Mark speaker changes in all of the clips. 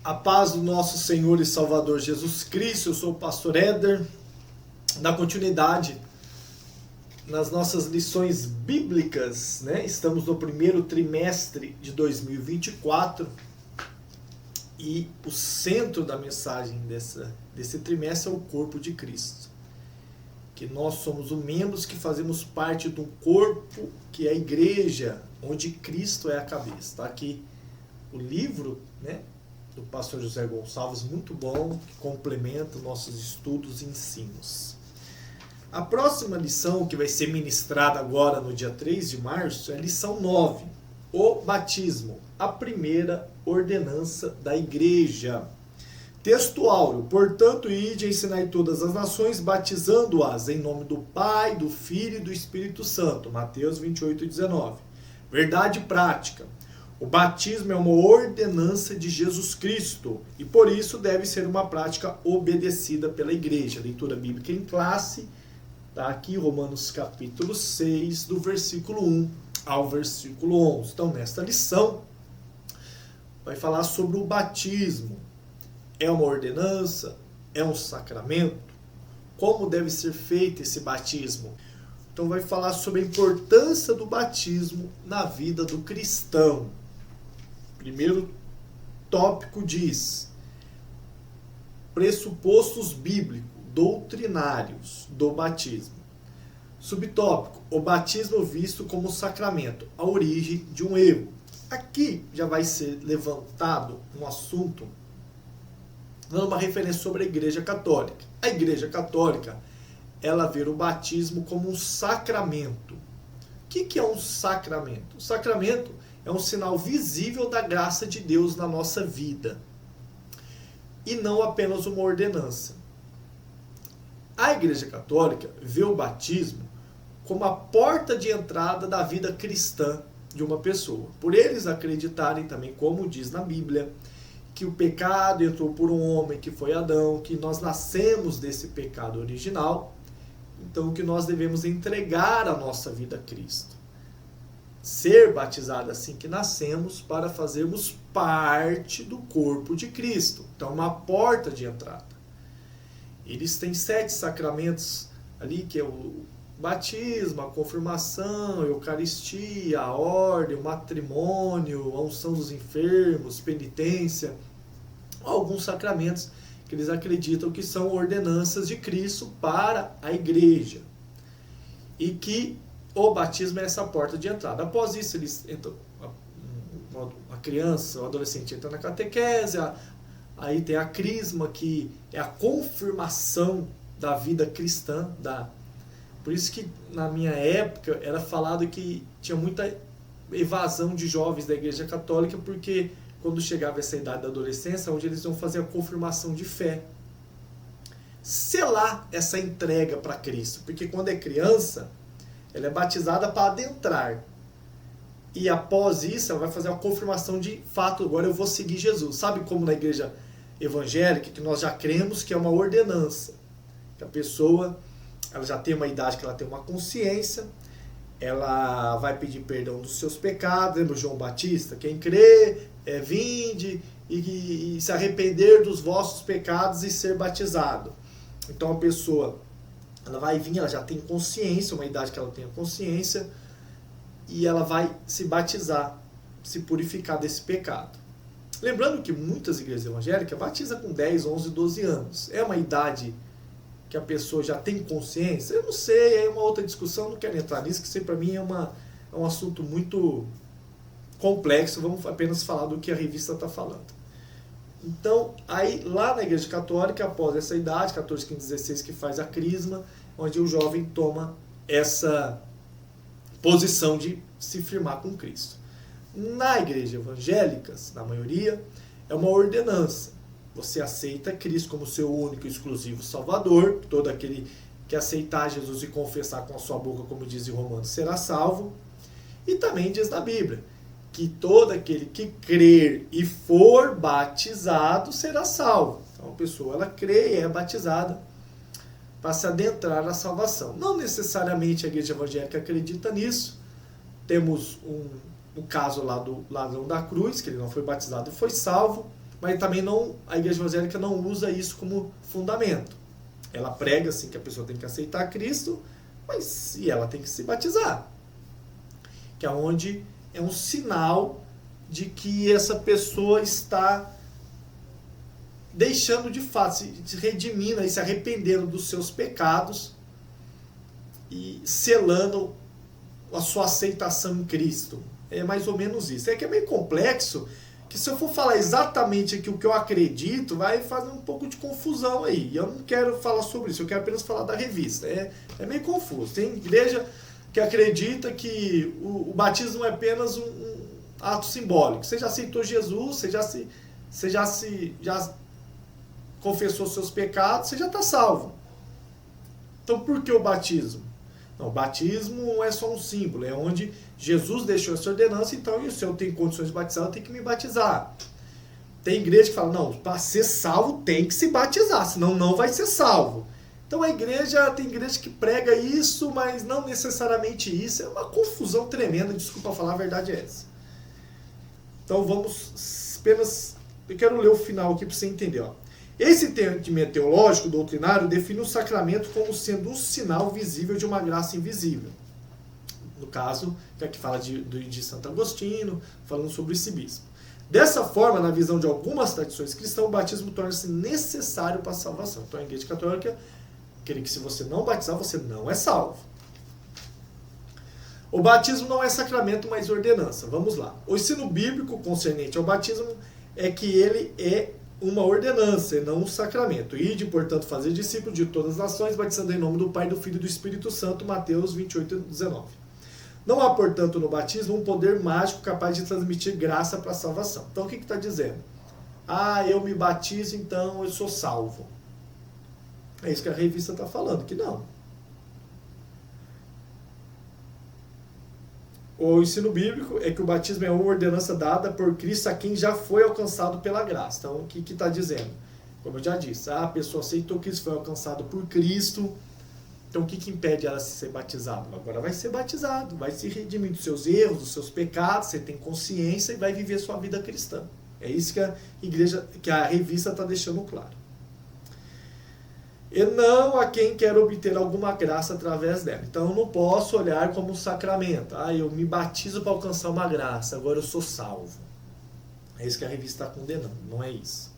Speaker 1: A paz do nosso Senhor e Salvador Jesus Cristo. Eu sou o pastor Éder. Na continuidade, nas nossas lições bíblicas, né? Estamos no primeiro trimestre de 2024 e o centro da mensagem desse trimestre é o corpo de Cristo. Que nós somos os membros que fazemos parte de um corpo que é a igreja, onde Cristo é a cabeça. Está aqui o livro, né, do pastor José Gonçalves, muito bom, que complementa nossos estudos e ensinos. A próxima lição, que vai ser ministrada agora no dia 3 de março, é a lição 9, o batismo, a primeira ordenança da igreja. Texto áureo: portanto, ide e ensinai todas as nações, batizando-as em nome do Pai, do Filho e do Espírito Santo. Mateus 28:19. Verdade prática: o batismo é uma ordenança de Jesus Cristo e por isso deve ser uma prática obedecida pela igreja. Leitura bíblica em classe, está aqui Romanos capítulo 6, do versículo 1 ao versículo 11. Então, nesta lição, vai falar sobre o batismo. É uma ordenança? É um sacramento? Como deve ser feito esse batismo? Então vai falar sobre a importância do batismo na vida do cristão. Primeiro tópico diz: pressupostos bíblicos, doutrinários do batismo. Subtópico: o batismo visto como sacramento, a origem de um erro. Aqui já vai ser levantado um assunto dando uma referência sobre a Igreja Católica. A Igreja Católica, ela vê o batismo como um sacramento. O que é um sacramento? O sacramento é um sinal visível da graça de Deus na nossa vida. E não apenas uma ordenança. A Igreja Católica vê o batismo como a porta de entrada da vida cristã de uma pessoa. Por eles acreditarem também, como diz na Bíblia, que o pecado entrou por um homem, que foi Adão, que nós nascemos desse pecado original, então que nós devemos entregar a nossa vida a Cristo. Ser batizado assim que nascemos para fazermos parte do corpo de Cristo. Então, uma porta de entrada. Eles têm 7 sacramentos ali, que é o batismo, a confirmação, a Eucaristia, a ordem, o matrimônio, a unção dos enfermos, penitência, alguns sacramentos que eles acreditam que são ordenanças de Cristo para a igreja. E que o batismo é essa porta de entrada. Após isso, eles entram, a criança, o adolescente entra na catequese, aí tem a crisma, que é a confirmação da vida cristã. Por isso que na minha época era falado que tinha muita evasão de jovens da Igreja Católica, porque quando chegava essa idade da adolescência, onde eles iam fazer a confirmação de fé. Selar essa entrega para Cristo, porque quando é criança, ela é batizada para adentrar. E após isso, ela vai fazer a confirmação de fato, agora eu vou seguir Jesus. Sabe como na igreja evangélica, que nós já cremos que é uma ordenança, que a pessoa ela já tem uma idade que ela tem uma consciência, ela vai pedir perdão dos seus pecados. Lembra João Batista? Quem crê, vinde e se arrepender dos vossos pecados e ser batizado. Então a pessoa, ela vai vir, ela já tem consciência, uma idade que ela tenha consciência, e ela vai se batizar, se purificar desse pecado. Lembrando que muitas igrejas evangélicas batizam com 10, 11, 12 anos. É uma idade que a pessoa já tem consciência? Eu não sei, é uma outra discussão, não quero entrar nisso, que isso para mim é um assunto muito complexo. Vamos apenas falar do que a revista está falando. Então, aí lá na Igreja Católica, após essa idade, 14, 15, 16, que faz a crisma, onde o jovem toma essa posição de se firmar com Cristo. Na igreja evangélica, na maioria, é uma ordenança. Você aceita Cristo como seu único e exclusivo Salvador. Todo aquele que aceitar Jesus e confessar com a sua boca, como diz em Romanos, será salvo. E também diz na Bíblia que todo aquele que crer e for batizado será salvo. Então a pessoa, ela crê e é batizada para se adentrar na salvação. Não necessariamente a igreja evangélica acredita nisso. Temos um caso lá do ladrão da cruz, que ele não foi batizado e foi salvo. mas também não, a igreja evangélica não usa isso como fundamento. Ela prega assim que a pessoa tem que aceitar Cristo, mas e ela tem que se batizar. Que é onde é um sinal de que essa pessoa está deixando de fato, se redimindo, se arrependendo dos seus pecados e selando a sua aceitação em Cristo. É mais ou menos isso. É que é meio complexo, que se eu for falar exatamente aqui o que eu acredito, vai fazer um pouco de confusão aí. E eu não quero falar sobre isso, eu quero apenas falar da revista. É meio confuso. Tem igreja que acredita que o batismo é apenas um ato simbólico. Você já aceitou Jesus, você já confessou seus pecados, você já está salvo. Então por que o batismo? Não, o batismo não é só um símbolo, é onde Jesus deixou essa ordenança, então se eu tenho condições de batizar, eu tenho que me batizar. Tem igreja que fala, não, para ser salvo tem que se batizar, senão não vai ser salvo. Então tem igreja que prega isso, mas não necessariamente isso. É uma confusão tremenda, desculpa falar, a verdade é essa. Então vamos apenas, eu quero ler o final aqui para você entender. Ó. Esse entendimento teológico, doutrinário, define o sacramento como sendo um sinal visível de uma graça invisível. No caso, que aqui fala de Santo Agostinho, falando sobre esse bispo. Dessa forma, na visão de algumas tradições cristãs, o batismo torna-se necessário para a salvação. Então a Igreja Católica quer que se você não batizar, você não é salvo. O batismo não é sacramento, mas ordenança. Vamos lá. O ensino bíblico concernente ao batismo é que ele é uma ordenança e não um sacramento. Ide, portanto, fazer discípulos de todas as nações, batizando em nome do Pai, do Filho e do Espírito Santo. Mateus 28, 19. Não há, portanto, no batismo um poder mágico capaz de transmitir graça para a salvação. Então, o que está dizendo? Eu me batizo, então eu sou salvo. É isso que a revista está falando, que não. O ensino bíblico é que o batismo é uma ordenança dada por Cristo a quem já foi alcançado pela graça. Então, o que está dizendo? Como eu já disse, a pessoa aceitou que isso foi alcançado por Cristo. Então, o que impede ela de ser batizada? Agora vai ser batizado, vai se redimir dos seus erros, dos seus pecados, você tem consciência e vai viver sua vida cristã. É isso que a revista está deixando claro. E não a quem quer obter alguma graça através dela. Então eu não posso olhar como um sacramento. Eu me batizo para alcançar uma graça, agora eu sou salvo. É isso que a revista está condenando, não é isso.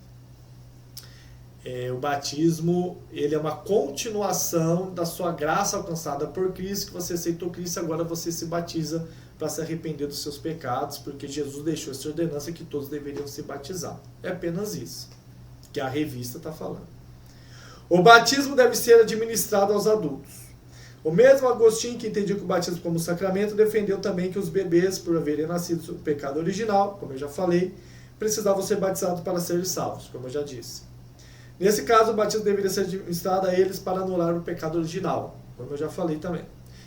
Speaker 1: O batismo, ele é uma continuação da sua graça alcançada por Cristo, que você aceitou Cristo, agora você se batiza para se arrepender dos seus pecados, porque Jesus deixou essa ordenança que todos deveriam se batizar. É apenas isso que a revista está falando. O batismo deve ser administrado aos adultos. O mesmo Agostinho, que entendia que o batismo como sacramento, defendeu também que os bebês, por haverem nascido do pecado original, como eu já falei, precisavam ser batizados para serem salvos, como eu já disse. Nesse caso, o batismo deveria ser administrado a eles para anular o pecado original, como eu já falei também.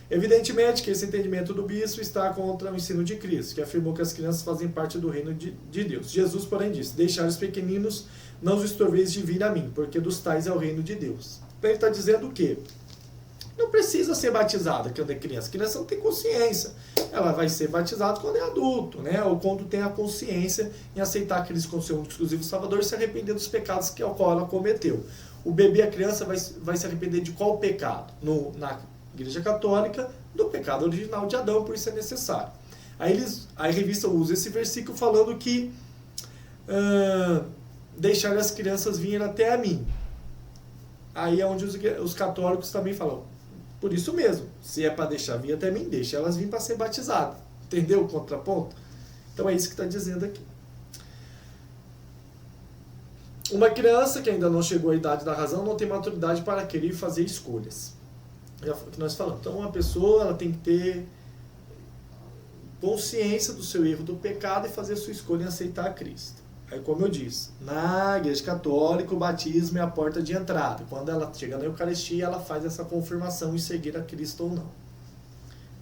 Speaker 1: Evidentemente que esse entendimento do bispo está contra o ensino de Cristo, que afirmou que as crianças fazem parte do reino de Deus. Jesus, porém, disse, deixar os pequeninos, não os estorveis de vir a mim, porque dos tais é o reino de Deus. Então ele está dizendo o quê? Não precisa ser batizada quando é criança. A criança não tem consciência. Ela vai ser batizada quando é adulto, né? Ou quando tem a consciência em aceitar Cristo como seu único exclusivo Salvador e se arrepender dos pecados ao qual ela cometeu. O bebê, a criança, vai se arrepender de qual pecado? Na Igreja Católica, do pecado original de Adão, por isso é necessário. Aí a revista usa esse versículo falando que deixar as crianças virem até a mim. Aí é onde os católicos também falam, por isso mesmo, se é para deixar vir até mim, deixa elas vir para ser batizadas. Entendeu o contraponto? Então é isso que está dizendo aqui. Uma criança que ainda não chegou à idade da razão não tem maturidade para querer fazer escolhas. É o que nós falamos. Então uma pessoa ela tem que ter consciência do seu erro, do pecado e fazer a sua escolha em aceitar Cristo. Aí, como eu disse, na Igreja Católica, o batismo é a porta de entrada. Quando ela chega na Eucaristia, ela faz essa confirmação em seguir a Cristo ou não.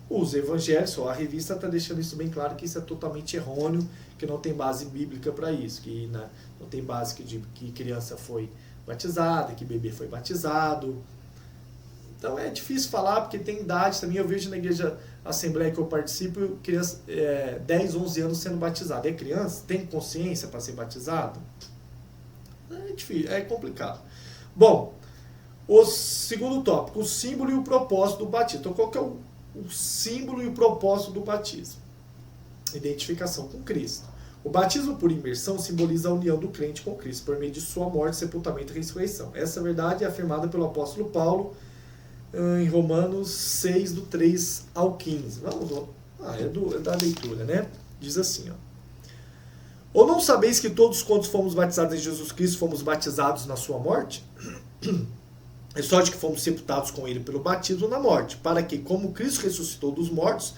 Speaker 1: Os evangelhos, a revista está deixando isso bem claro, que isso é totalmente errôneo, que não tem base bíblica para isso, que não tem base que criança foi batizada, que bebê foi batizado. Então é difícil falar, porque tem idade também. Eu vejo na igreja Assembleia que eu participo, criança 10, 11 anos sendo batizado. É criança? Tem consciência para ser batizado? É difícil, é complicado. Bom, o segundo tópico, o símbolo e o propósito do batismo. Então, qual que é o símbolo e o propósito do batismo? Identificação com Cristo. O batismo por imersão simboliza a união do crente com Cristo, por meio de sua morte, sepultamento e ressurreição. Essa verdade é afirmada pelo apóstolo Paulo em Romanos 6, do 3 ao 15. Vamos lá. É da leitura, né? Diz assim, ó. Ou não sabeis que todos quantos fomos batizados em Jesus Cristo fomos batizados na sua morte? É só de que fomos sepultados com ele pelo batismo na morte, para que, como Cristo ressuscitou dos mortos,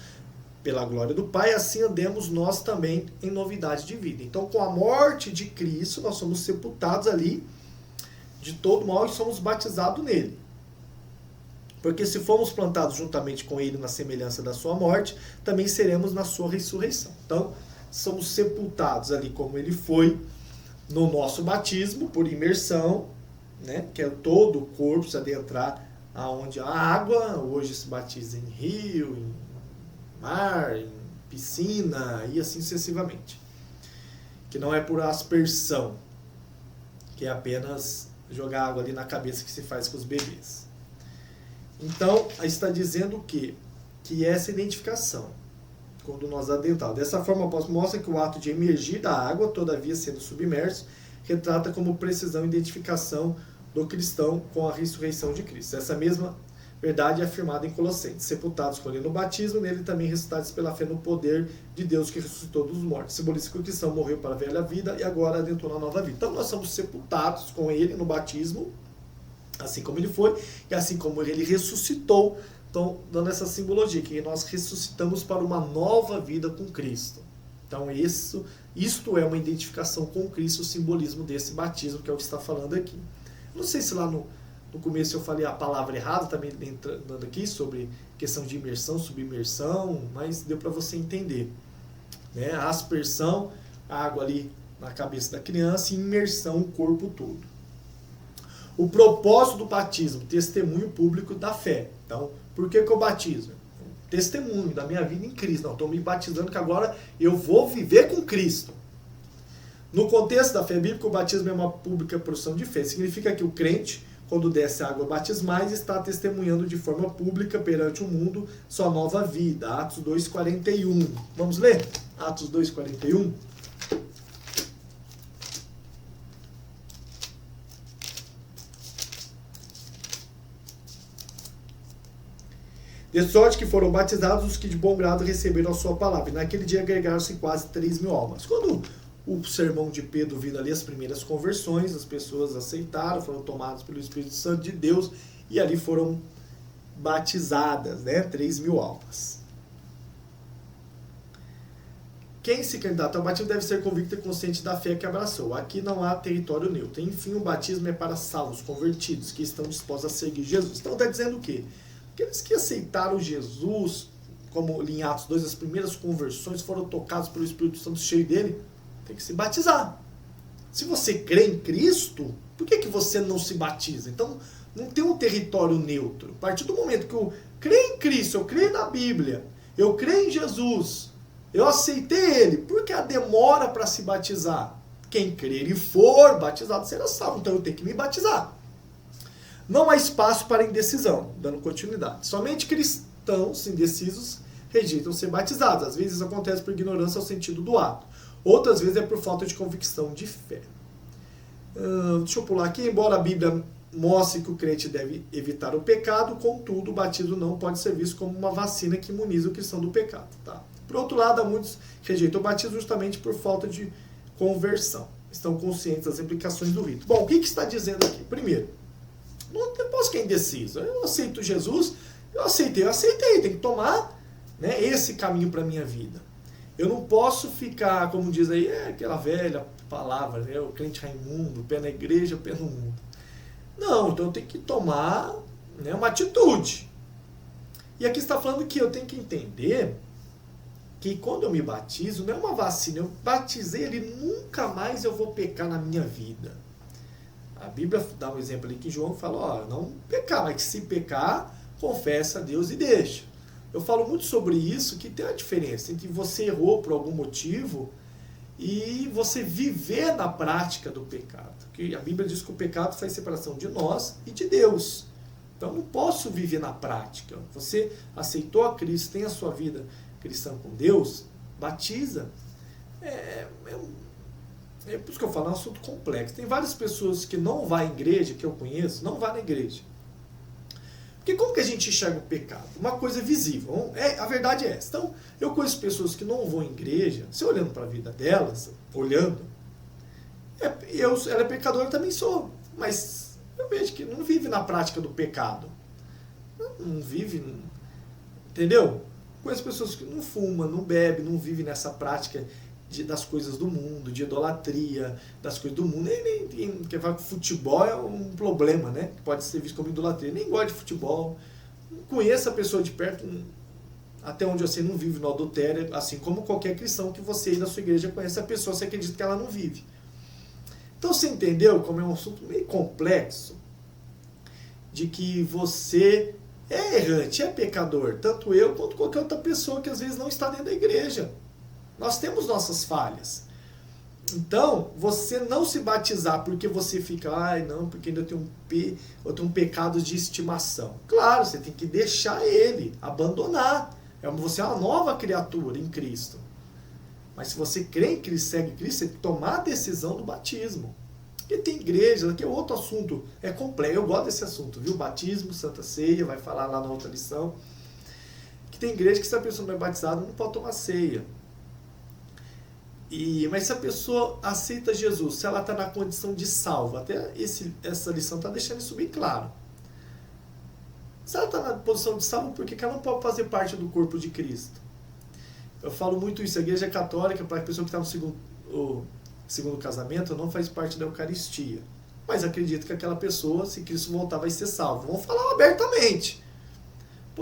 Speaker 1: pela glória do Pai, assim andemos nós também em novidade de vida. Então, com a morte de Cristo, nós somos sepultados ali de todo mal e somos batizados nele. Porque se formos plantados juntamente com ele na semelhança da sua morte, também seremos na sua ressurreição. Então, somos sepultados ali como ele foi no nosso batismo, por imersão, né? Que é todo o corpo se adentrar aonde a água, hoje se batiza em rio, em mar, em piscina e assim sucessivamente. Que não é por aspersão, que é apenas jogar água ali na cabeça que se faz com os bebês. Então, está dizendo o quê? Que essa identificação, quando nós adentramos. Dessa forma, o apóstolo mostra que o ato de emergir da água, todavia sendo submerso, retrata como precisão e identificação do cristão com a ressurreição de Cristo. Essa mesma verdade é afirmada em Colossenses. Sepultados com ele no batismo, nele também ressuscitados pela fé no poder de Deus que ressuscitou dos mortos. Simboliza que o cristão morreu para a velha vida e agora adentrou na nova vida. Então nós somos sepultados com ele no batismo, assim como ele foi, e assim como ele ressuscitou. Então, dando essa simbologia, que nós ressuscitamos para uma nova vida com Cristo. Então, isto é uma identificação com Cristo, o simbolismo desse batismo, que é o que está falando aqui. Não sei se lá no começo eu falei a palavra errada, também entrando aqui, sobre questão de imersão, submersão, mas deu para você entender. Né? A aspersão, a água ali na cabeça da criança, e imersão, o corpo todo. O propósito do batismo, testemunho público da fé. Então, por que eu batizo? Testemunho da minha vida em Cristo. Não, estou me batizando que agora eu vou viver com Cristo. No contexto da fé bíblica, o batismo é uma pública profissão de fé. Significa que o crente, quando desce a água batismais, está testemunhando de forma pública perante o mundo sua nova vida. Atos 2,41. Vamos ler? Atos 2,41. De sorte que foram batizados os que de bom grado receberam a sua palavra. E naquele dia agregaram-se quase 3.000 almas. Quando o sermão de Pedro vindo ali as primeiras conversões, as pessoas aceitaram, foram tomadas pelo Espírito Santo de Deus e ali foram batizadas, né? 3.000 almas. Quem se candidata ao batismo deve ser convicto e consciente da fé que abraçou. Aqui não há território neutro. Enfim, o batismo é para salvos, convertidos, que estão dispostos a seguir Jesus. Então está dizendo o quê? Aqueles que aceitaram Jesus, como em Atos 2, as primeiras conversões, foram tocados pelo Espírito Santo cheio dele, tem que se batizar. Se você crê em Cristo, por que você não se batiza? Então, não tem um território neutro. A partir do momento que eu creio em Cristo, eu creio na Bíblia, eu creio em Jesus, eu aceitei Ele, por que a demora para se batizar? Quem crer e for batizado será salvo, então eu tenho que me batizar. Não há espaço para indecisão, dando continuidade. Somente cristãos indecisos rejeitam ser batizados. Às vezes acontece por ignorância ao sentido do ato. Outras vezes é por falta de convicção de fé. Deixa eu pular aqui. Embora a Bíblia mostre que o crente deve evitar o pecado, contudo, o batismo não pode ser visto como uma vacina que imuniza o cristão do pecado. Tá? Por outro lado, há muitos que rejeitam o batismo justamente por falta de conversão. Estão conscientes das implicações do rito. Bom, o que está dizendo aqui? Primeiro, não posso ficar indeciso. Eu aceito Jesus, eu aceitei, tem que tomar, né, esse caminho para a minha vida. Eu não posso ficar, como diz aí, aquela velha palavra, né, o crente Raimundo, pé na igreja, pé no mundo. Não, então eu tenho que tomar, né, uma atitude. E aqui está falando que eu tenho que entender que quando eu me batizo, não é uma vacina, eu batizei ele, nunca mais eu vou pecar na minha vida. A Bíblia dá um exemplo ali que João fala, não pecar, mas que se pecar, confessa a Deus e deixa. Eu falo muito sobre isso, que tem a diferença entre você errou por algum motivo e você viver na prática do pecado. Porque a Bíblia diz que o pecado faz separação de nós e de Deus. Então eu não posso viver na prática. Você aceitou a Cristo, tem a sua vida cristã com Deus, batiza. É por isso que eu falo, é um assunto complexo. Tem várias pessoas que não vão à igreja, que eu conheço, não vão na igreja. Porque como que a gente enxerga o pecado? Uma coisa visível. A verdade é essa. Então, eu conheço pessoas que não vão à igreja, se olhando para a vida delas, olhando, ela é pecadora, eu também sou. Mas eu vejo que não vive na prática do pecado. Não vive, entendeu? Conheço pessoas que não fumam, não bebem, não vivem nessa prática das coisas do mundo, de idolatria, das coisas do mundo. Nem quer falar que futebol é um problema, né? Pode ser visto como idolatria. Nem gosta de futebol. Não conheço a pessoa de perto, até onde você não vive no adultério, assim como qualquer cristão que você aí da sua igreja conhece a pessoa, você acredita que ela não vive. Então você entendeu como é um assunto meio complexo, de que você é errante, é pecador, tanto eu quanto qualquer outra pessoa que às vezes não está dentro da igreja. Nós temos nossas falhas. Então, você não se batizar porque você fica, não, porque ainda eu tenho um pecado de estimação. Claro, você tem que deixar ele, abandonar. Você é uma nova criatura em Cristo. Mas se você crê em Cristo, segue Cristo, você tem que tomar a decisão do batismo. Porque tem igreja, que é outro assunto, é complexo. Eu gosto desse assunto, viu? Batismo, Santa Ceia, vai falar lá na outra lição. Que tem igreja que se a pessoa não é batizada, não pode tomar ceia. Mas se a pessoa aceita Jesus, se ela está na condição de salva, até essa lição está deixando isso bem claro. Se ela está na posição de salva, por que ela não pode fazer parte do corpo de Cristo? Eu falo muito isso, a igreja católica, para a pessoa que está no segundo casamento, não faz parte da Eucaristia. Mas acredito que aquela pessoa, se Cristo voltar, vai ser salva. Vamos falar abertamente.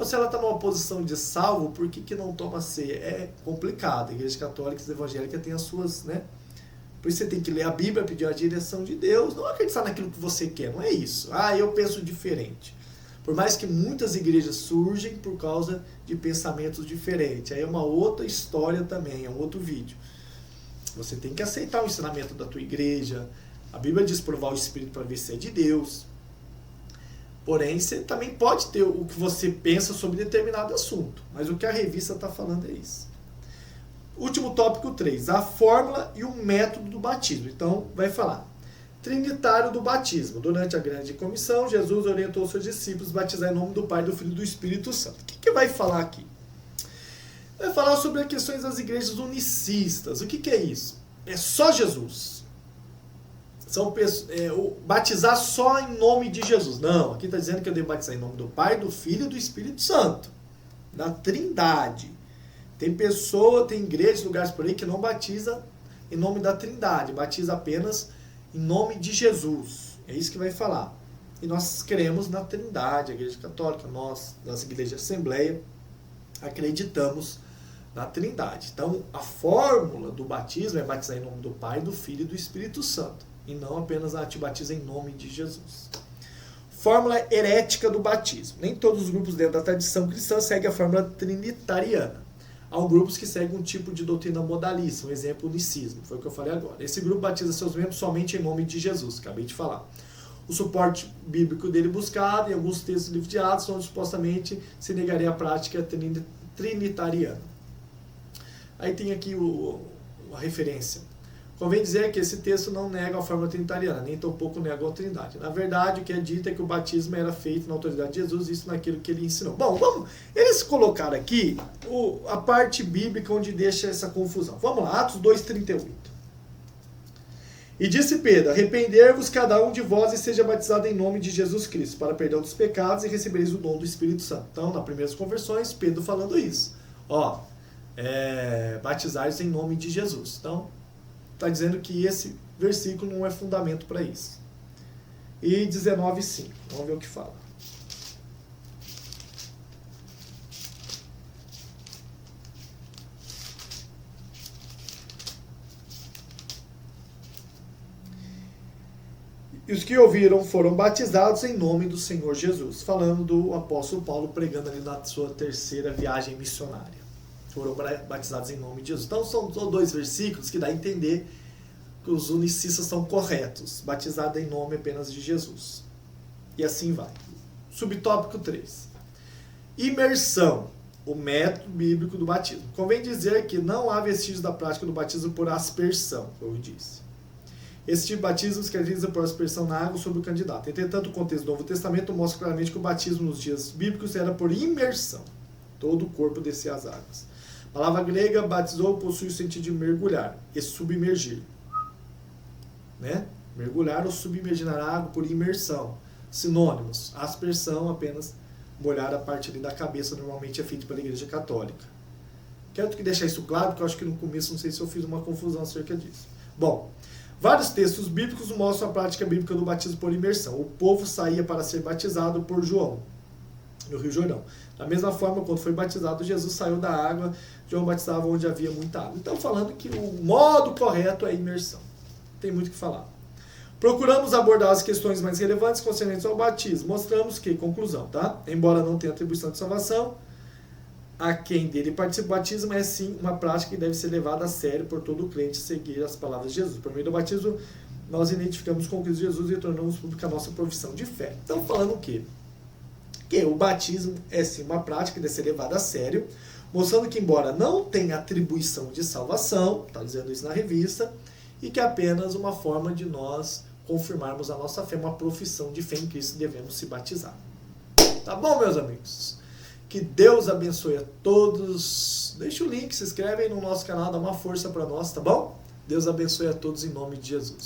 Speaker 1: Se ela está numa posição de salvo, por que não toma ceia? É complicado. A igreja católica e evangélica tem as suas, né? Por isso você tem que ler a Bíblia, pedir a direção de Deus. Não acreditar naquilo que você quer, não é isso. Eu penso diferente. Por mais que muitas igrejas surgem por causa de pensamentos diferentes. Aí é uma outra história também, é um outro vídeo. Você tem que aceitar o ensinamento da tua igreja. A Bíblia diz provar o Espírito para ver se é de Deus. Porém, você também pode ter o que você pensa sobre determinado assunto. Mas o que a revista está falando é isso. Último tópico 3. A fórmula e o método do batismo. Então, vai falar. Trinitário do batismo. Durante a grande comissão, Jesus orientou seus discípulos a batizar em nome do Pai, do Filho e do Espírito Santo. O que vai falar aqui? Vai falar sobre as questões das igrejas unicistas. O que é isso? É só Jesus. Batizar só em nome de Jesus. Não, aqui está dizendo que eu devo batizar em nome do Pai, do Filho e do Espírito Santo. Da Trindade. Tem igrejas, lugares por aí que não batiza em nome da Trindade. Batiza apenas em nome de Jesus. É isso que vai falar. E nós cremos na Trindade, a Igreja Católica, nós, das igrejas de Assembleia, acreditamos na Trindade. Então, a fórmula do batismo é batizar em nome do Pai, do Filho e do Espírito Santo. E não apenas te batiza em nome de Jesus. Fórmula herética do batismo. Nem todos os grupos dentro da tradição cristã seguem a fórmula trinitariana. Há grupos que seguem um tipo de doutrina modalista, um exemplo, o unicismo, foi o que eu falei agora. Esse grupo batiza seus membros somente em nome de Jesus, acabei de falar. O suporte bíblico dele buscado em alguns textos do livro de Atos, onde supostamente se negaria a prática trinitariana. Aí tem aqui a referência. Convém dizer que esse texto não nega a fórmula trinitariana, nem tampouco nega a Trindade. Na verdade, o que é dito é que o batismo era feito na autoridade de Jesus, isso naquilo que ele ensinou. Bom, eles colocaram aqui a parte bíblica onde deixa essa confusão. Vamos lá, Atos 2,38. E disse Pedro, arrepender-vos cada um de vós e seja batizado em nome de Jesus Cristo, para perdão dos pecados e recebereis o dom do Espírito Santo. Então, nas primeiras conversões, Pedro falando isso. Batizar-se em nome de Jesus. Então, está dizendo que esse versículo não é fundamento para isso. E 19,5. Vamos ver o que fala. E os que ouviram foram batizados em nome do Senhor Jesus. Falando do apóstolo Paulo pregando ali na sua terceira viagem missionária. foram batizados em nome de Jesus. Então são dois versículos que dá a entender que os unicistas estão corretos, batizado em nome apenas de Jesus. E assim vai. Subtópico 3. Imersão, o método bíblico do batismo. Convém dizer que não há vestígios da prática do batismo por aspersão, como eu disse. Esse tipo de batismo se caracteriza por aspersão na água sobre o candidato. Entretanto, o contexto do Novo Testamento mostra claramente que o batismo nos dias bíblicos era por imersão. Todo o corpo descia às águas. A palavra grega batizou possui o sentido de mergulhar e submergir. Né? Mergulhar ou submergir na água por imersão. Sinônimos. Aspersão, apenas molhar a parte ali da cabeça, normalmente é feito pela Igreja Católica. Quero que deixar isso claro, porque eu acho que no começo não sei se eu fiz uma confusão acerca disso. Bom, vários textos bíblicos mostram a prática bíblica do batismo por imersão. O povo saía para ser batizado por João, no Rio Jordão. Da mesma forma, quando foi batizado, Jesus saiu da água, João batizava onde havia muita água. Então, falando que o modo correto é imersão. Tem muito o que falar. Procuramos abordar as questões mais relevantes concernentes ao batismo. Mostramos que, conclusão, tá? Embora não tenha atribuição de salvação, a quem dele participa do batismo é sim uma prática que deve ser levada a sério por todo crente seguir as palavras de Jesus. Por meio do batismo, nós identificamos com Cristo Jesus e tornamos pública a nossa profissão de fé. Então, falando o quê? Que o batismo é sim uma prática que deve ser levada a sério, mostrando que, embora não tenha atribuição de salvação, está dizendo isso na revista, e que é apenas uma forma de nós confirmarmos a nossa fé, uma profissão de fé em Cristo, devemos se batizar. Tá bom, meus amigos? Que Deus abençoe a todos. Deixa o link, se inscrevem no nosso canal, dá uma força para nós, tá bom? Deus abençoe a todos em nome de Jesus.